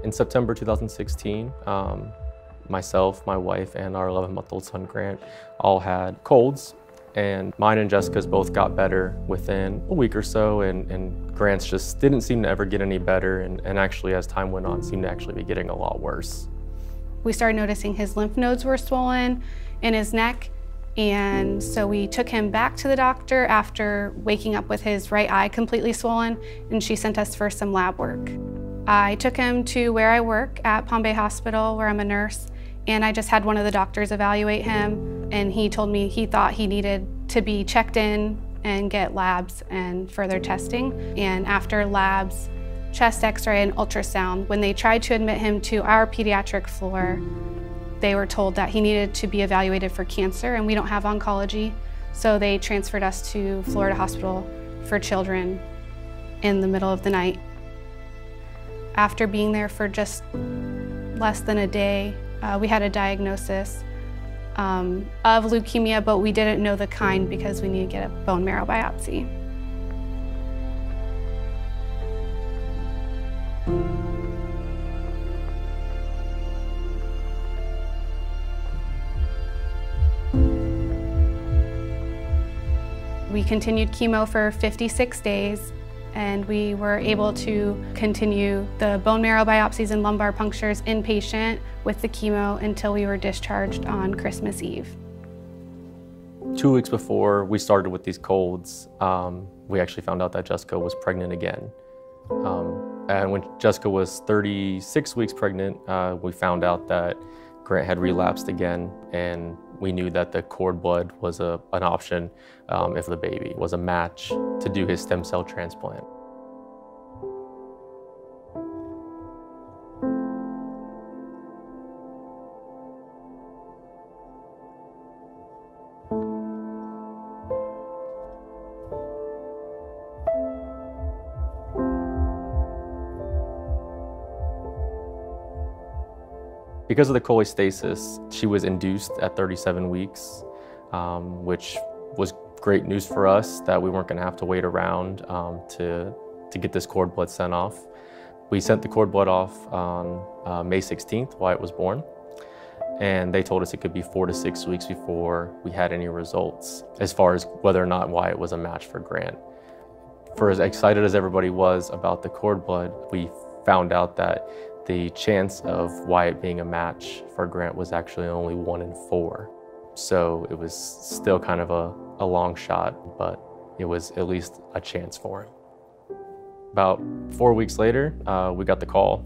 In September 2016, myself, my wife, and our 11-month-old son, Grant, all had colds. And mine and Jessica's both got better within a week or so, and Grant's just didn't seem to ever get any better, and actually, as time went on, seemed to actually be getting a lot worse. We started noticing his lymph nodes were swollen in his neck, and so we took him back to the doctor after waking up with his right eye completely swollen, and she sent us for some lab work. I took him to where I work at Palm Bay Hospital, where I'm a nurse, and I just had one of the doctors evaluate him, and he told me he thought he needed to be checked in and get labs and further testing. And after labs, chest x-ray and ultrasound, when they tried to admit him to our pediatric floor, they were told that he needed to be evaluated for cancer, and we don't have oncology, so they transferred us to Florida Hospital for Children in the middle of the night. After being there for just less than a day, we had a diagnosis of leukemia, but we didn't know the kind because we needed to get a bone marrow biopsy. We continued chemo for 56 days, and we were able to continue the bone marrow biopsies and lumbar punctures inpatient with the chemo until we were discharged on Christmas Eve. 2 weeks before we started with these colds, we actually found out that Jessica was pregnant again. And when Jessica was 36 weeks pregnant, we found out that Grant had relapsed again, and we knew that the cord blood was an option if the baby was a match to do his stem cell transplant. Because of the cholestasis, she was induced at 37 weeks, which was great news for us that we weren't going to have to wait around to get this cord blood sent off. We sent the cord blood off on May 16th, Wyatt was born, and they told us it could be 4 to 6 weeks before we had any results as far as whether or not Wyatt was a match for Grant. For as excited as everybody was about the cord blood, we found out that the chance of Wyatt being a match for Grant was actually only 1 in 4. So it was still kind of a long shot, but it was at least a chance for him. About 4 weeks later, we got the call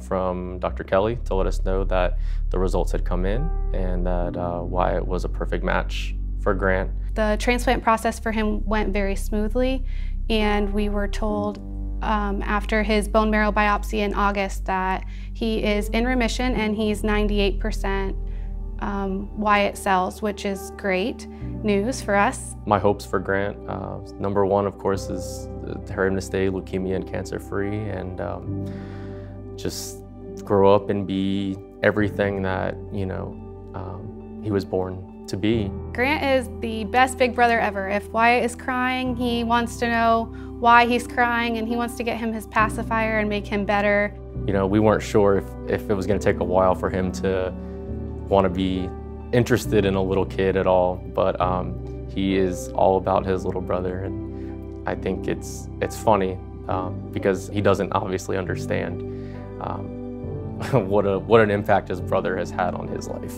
from Dr. Kelly to let us know that the results had come in and that Wyatt was a perfect match for Grant. The transplant process for him went very smoothly, and we were told after his bone marrow biopsy in August that he is in remission and he's 98% Wyatt cells, which is great news for us. My hopes for Grant, number one, of course, is for him to stay leukemia and cancer-free and just grow up and be everything that, he was born to be. Grant is the best big brother ever. If Wyatt is crying, he wants to know why he's crying, and he wants to get him his pacifier and make him better. We weren't sure if it was going to take a while for him to want to be interested in a little kid at all, but he is all about his little brother, and I think it's funny because he doesn't obviously understand what an impact his brother has had on his life.